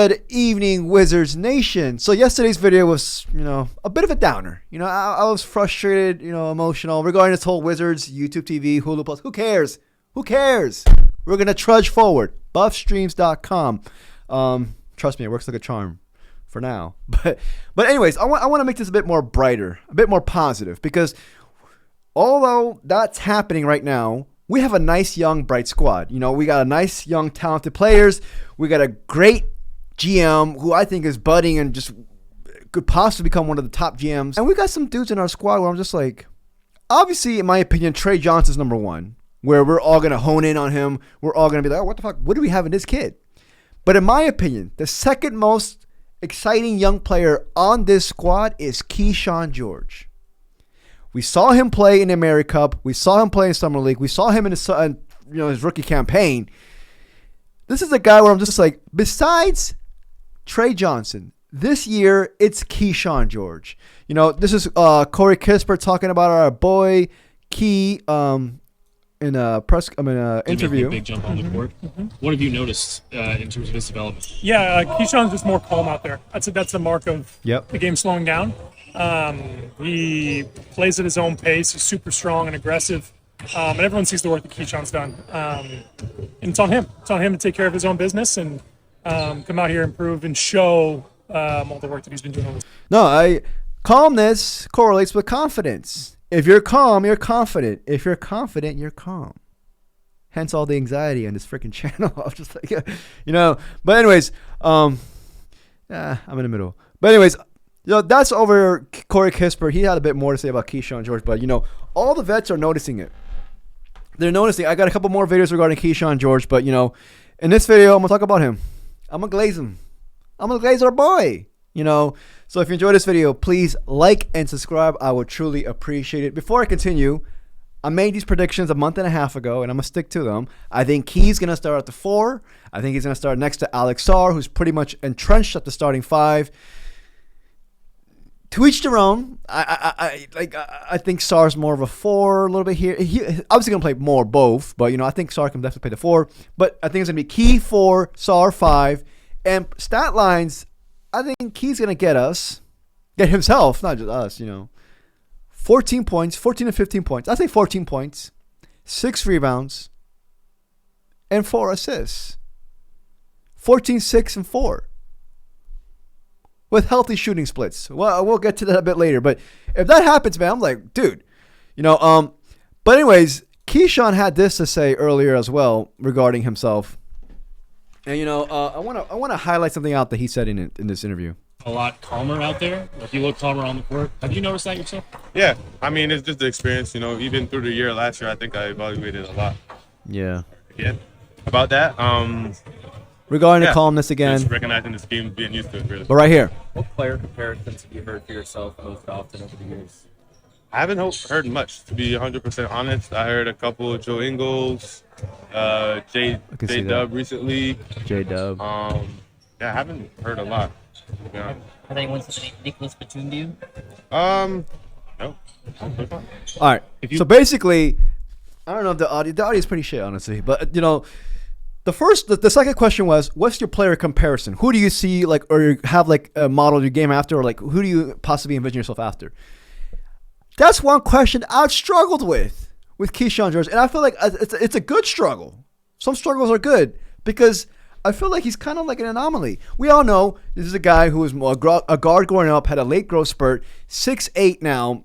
Good evening, Wizards Nation. So yesterday's video was, a bit of a downer. I was frustrated, emotional regarding this whole Wizards, YouTube TV, Hulu Plus. Who cares? Who cares? We're going to trudge forward. Buffstreams.com. Trust me, it works like a charm for now. But anyways, I want to make this a bit more brighter, a bit more positive, because although that's happening right now, we have a nice, young, bright squad. We got a nice, young, talented players. We got a great GM who I think is budding and just could possibly become one of the top GMs. And we got some dudes in our squad where I'm just like, obviously, in my opinion, Trey Johnson's number one, where we're all going to hone in on him. We're all going to be like, oh, what the fuck? What do we have in this kid? But in my opinion, the second most exciting young player on this squad is Kyshawn George. We saw him play in the America Cup. We saw him play in Summer League. We saw him in his rookie campaign. This is a guy where I'm just like, besides Trey Johnson, this year it's Kyshawn George. This is Corey Kispert talking about our boy Key in a interview. A big jump on the board. What have you noticed in terms of his development? Yeah, Keyshawn's just more calm out there. That's the mark of the game slowing down. He plays at his own pace. He's super strong and aggressive. And everyone sees the work that Kyshawn's done. And it's on him. It's on him to take care of his own business and come out here, improve, and show all the work that he's been doing. Calmness correlates with confidence. If you're calm, you're confident. If you're confident, you're calm. Hence all the anxiety on this freaking channel. I'm just like, But anyways, I'm in the middle. But anyways, that's over Corey Kispert. He had a bit more to say about Kyshawn George, but all the vets are noticing it. They're noticing. I got a couple more videos regarding Kyshawn George, but in this video, I'm gonna talk about him. I'm gonna glaze him. I'm gonna glaze our boy. So if you enjoyed this video, please like and subscribe. I would truly appreciate it. Before I continue, I made these predictions a month and a half ago, and I'm gonna stick to them. I think Key's gonna start at the 4. I think he's gonna start next to Alex Sarr, who's pretty much entrenched at the starting 5. To each their own. I think Sarr's more of a 4 a little bit here. He obviously gonna play more both, but I think Sarr can definitely play the 4. But I think it's gonna be Key 4, Sarr 5, and stat lines. I think Key's gonna get himself, not just us. 14 points, 14 to 15 points. I say 14 points, 6 rebounds, and 4 assists. 14, 6, and 4. With healthy shooting splits. Well, we'll get to that a bit later. But if that happens, man, I'm like, dude. But anyways, Kyshawn had this to say earlier as well regarding himself. And I want to highlight something out that he said in this interview. A lot calmer out there. Like you look calmer on the court. Have you noticed that yourself? Yeah, it's just the experience. Even through the year last year, I think I evaluated a lot. Yeah. Again, about that. Regarding the calmness again. Just recognizing this game, being used to it, really. But right here. What player comparisons have you heard for yourself most often over the years? I haven't heard much, to be 100% honest. I heard a couple of Joe Ingles, J-Dub recently. J-Dub. I haven't heard a lot. Yeah. Has anyone said Nicholas Batum to you? No. All right. So basically, I don't know if the audio is pretty shit, honestly. But, the second question was, what's your player comparison? Who do you see, or have, a model your game after, or, who do you possibly envision yourself after? That's one question I've struggled with Kyshawn George. And I feel like it's a good struggle. Some struggles are good because I feel like he's kind of like an anomaly. We all know this is a guy who was a guard growing up, had a late growth spurt, 6'8" now.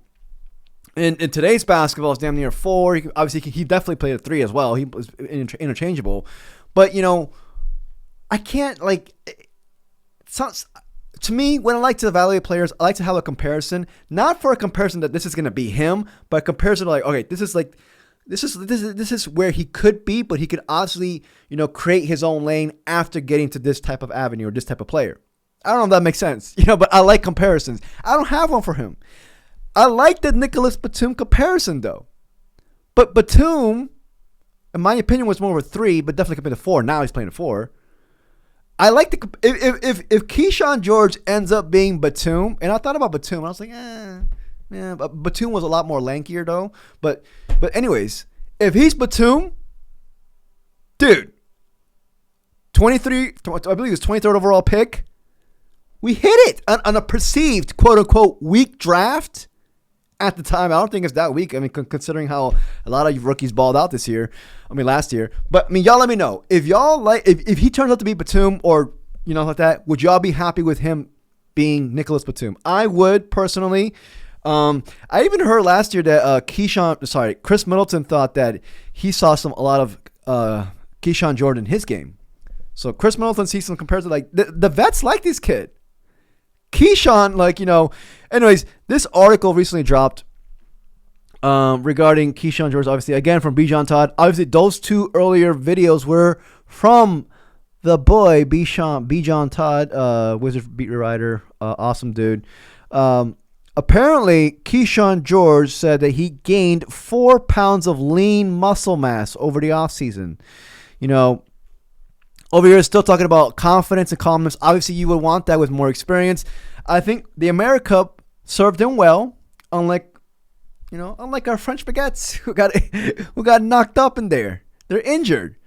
In today's basketball, it's damn near 4. He definitely played a 3 as well. He was interchangeable. But, I can't, to me, when I like to evaluate players, I like to have a comparison, not for a comparison that this is going to be him, but a comparison okay, this is where he could be, but he could obviously, create his own lane after getting to this type of avenue or this type of player. I don't know if that makes sense, but I like comparisons. I don't have one for him. I like the Nicholas Batum comparison, though. But Batum, in my opinion, was more of a 3, but definitely could be a 4. Now he's playing a 4. I like if Kyshawn George ends up being Batum, and I thought about Batum, and I was like, but Batum was a lot more lankier though. But anyways, if he's Batum, dude, 23, I believe it was 23rd overall pick. We hit it on a perceived, quote unquote, weak draft at the time. I don't think it's that weak. I mean, considering how a lot of rookies balled out this year. I mean, last year. But I mean, y'all let me know if y'all like if he turns out to be Batum or like that. Would y'all be happy with him being Nicholas Batum? I would personally. I even heard last year that Chris Middleton thought that he saw a lot of Kyshawn George in his game. So Chris Middleton sees some compared to like the vets like this kid. Kyshawn, anyways, this article recently dropped regarding Kyshawn George, obviously, again, from Bijan Todd. Obviously, those two earlier videos were from the boy, Bijan Todd, Wizards beat writer, awesome dude. Apparently, Kyshawn George said that he gained 4 pounds of lean muscle mass over the offseason. Over here, still talking about confidence and calmness. Obviously, you would want that with more experience. I think the America served him well, unlike our French baguettes who got knocked up in there. They're injured.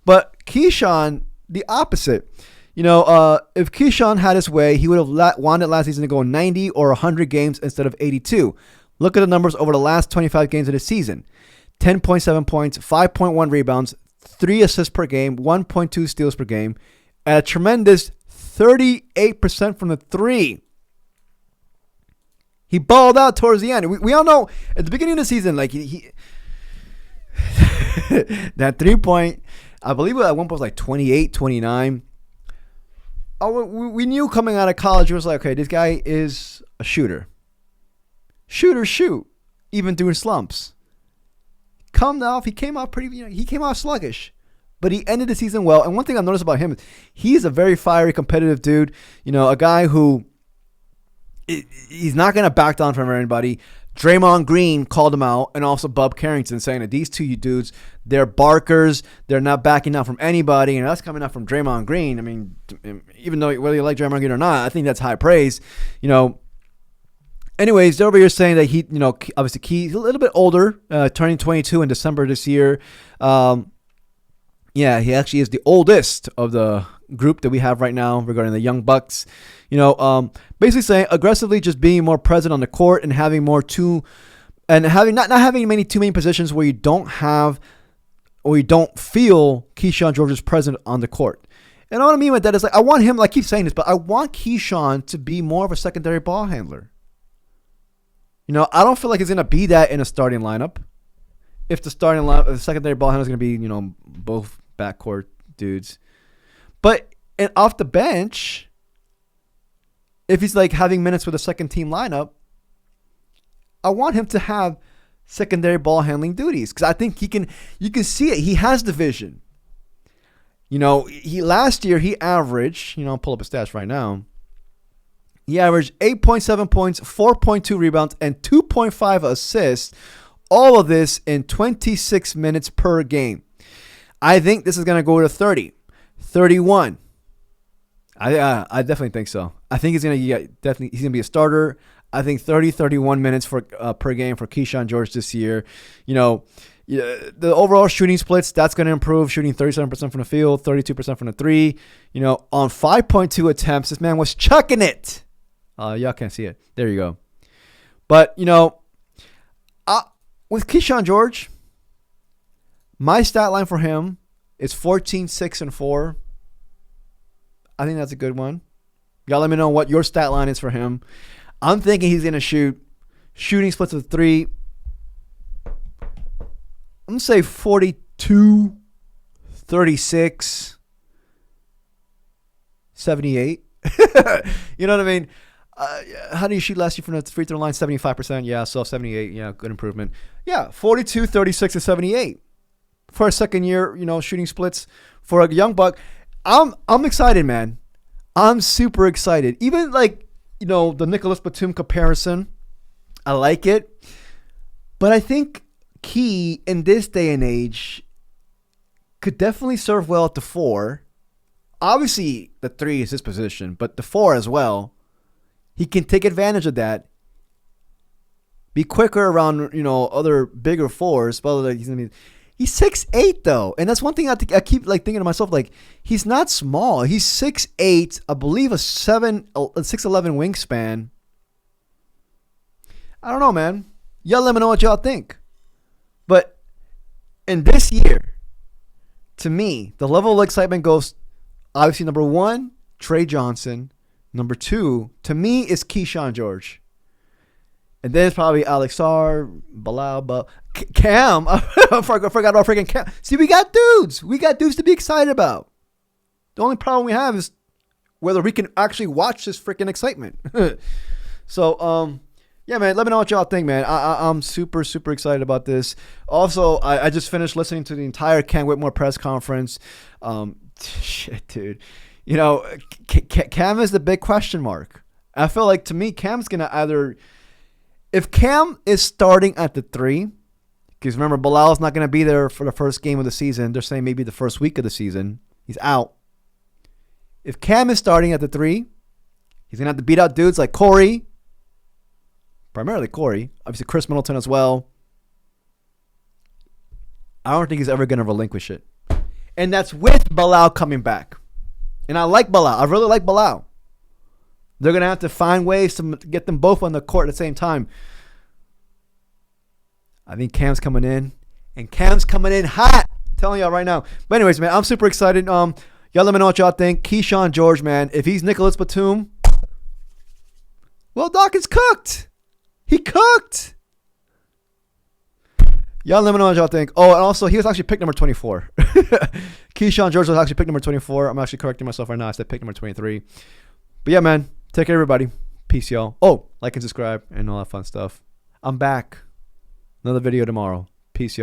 But Kyshawn, the opposite. If Kyshawn had his way, he would have wanted last season to go 90 or 100 games instead of 82. Look at the numbers over the last 25 games of the season. 10.7 points, 5.1 rebounds, 3 assists per game, 1.2 steals per game, and a tremendous 38% from the three. He balled out towards the end. We all know at the beginning of the season, like he that 3-point, I believe at one point was like 28, 29. We knew coming out of college, it was like, okay, this guy is a shooter. Shoot, even during slumps. He came out he came out sluggish, but he ended the season well. And one thing I've noticed about him is he's a very fiery, competitive dude. A guy who he's not going to back down from anybody. Draymond Green called him out, and also Bub Carrington, saying that these two dudes, they're barkers. They're not backing down from anybody, and that's coming out from Draymond Green. I mean, even though whether you like Draymond Green or not, I think that's high praise. Anyways, they're over here saying that he, obviously he's a little bit older, turning 22 in December this year. Yeah, he actually is the oldest of the group that we have right now regarding the Young Bucks. Basically saying aggressively just being more present on the court and having more not having too many positions where you don't have or you don't feel Kyshawn George's present on the court. And what I mean by that is, like, I want him, like I keep saying this, but I want Kyshawn to be more of a secondary ball handler. I don't feel like he's going to be that in a starting lineup. If the secondary ball handler is going to be, both backcourt dudes. But off the bench, if he's like having minutes with a second team lineup, I want him to have secondary ball handling duties, because I think you can see it. He has the vision. Last year he averaged, I'll pull up his stats right now. He averaged 8.7 points, 4.2 rebounds, and 2.5 assists. All of this in 26 minutes per game. I think this is going to go to 30, 31. I definitely think so. I think he's going to be a starter. I think 30, 31 minutes per game for Kyshawn George this year. The overall shooting splits, that's going to improve. Shooting 37% from the field, 32% from the three. On 5.2 attempts, this man was chucking it. Y'all can't see it. There you go. But, with Kyshawn George, my stat line for him is 14, 6, and 4. I think that's a good one. Y'all let me know what your stat line is for him. I'm thinking he's going to shooting splits of 3. I'm going to say 42, 36, 78. You know what I mean? How do you shoot last year from the free throw line? 75%. Yeah, so 78. Yeah, good improvement. Yeah, 42, 36, and 78 for a second year. Shooting splits for a young buck. I'm excited, man. I'm super excited. Even the Nicholas Batum comparison, I like it. But I think Key in this day and age could definitely serve well at the 4. Obviously, the 3 is his position, but the 4 as well. He can take advantage of that. Be quicker around, other bigger 4s. But He's 6'8", though, and that's one thing I keep like thinking to myself, like, he's not small. He's 6'8", I believe a 6'11" wingspan. I don't know, man. Y'all let me know what y'all think. But in this year, to me, the level of excitement goes, obviously, number 1, Trey Johnson. Number 2, to me, is Kyshawn George. And then it's probably Alex Sarr, Bilal, Cam. I forgot about freaking Cam. See, we got dudes. We got dudes to be excited about. The only problem we have is whether we can actually watch this freaking excitement. So, yeah, man, let me know what y'all think, man. I'm super, super excited about this. Also, I just finished listening to the entire Cam Whitmore press conference. Shit, dude. You know, Cam is the big question mark. I feel like, to me, Cam's going to either... If Cam is starting at the 3, because remember, Bilal's not going to be there for the first game of the season. They're saying maybe the first week of the season. He's out. If Cam is starting at the 3, he's going to have to beat out dudes like Corey. Primarily Corey. Obviously, Chris Middleton as well. I don't think he's ever going to relinquish it. And that's with Bilal coming back. And I like Bilal. I really like Bilal. They're going to have to find ways to get them both on the court at the same time. I think Cam's coming in. And Cam's coming in hot. I'm telling y'all right now. But anyways, man, I'm super excited. Y'all let me know what y'all think. Kyshawn George, man. If he's Nicholas Batum, well, Doc is cooked. He cooked. Y'all let me know what y'all think. Oh, and also, he was actually pick number 24. Kyshawn George was actually pick number 24. I'm actually correcting myself right now. I said pick number 23. But yeah, man. Take care, everybody. Peace, y'all. Oh, like and subscribe and all that fun stuff. I'm back. Another video tomorrow. Peace, y'all.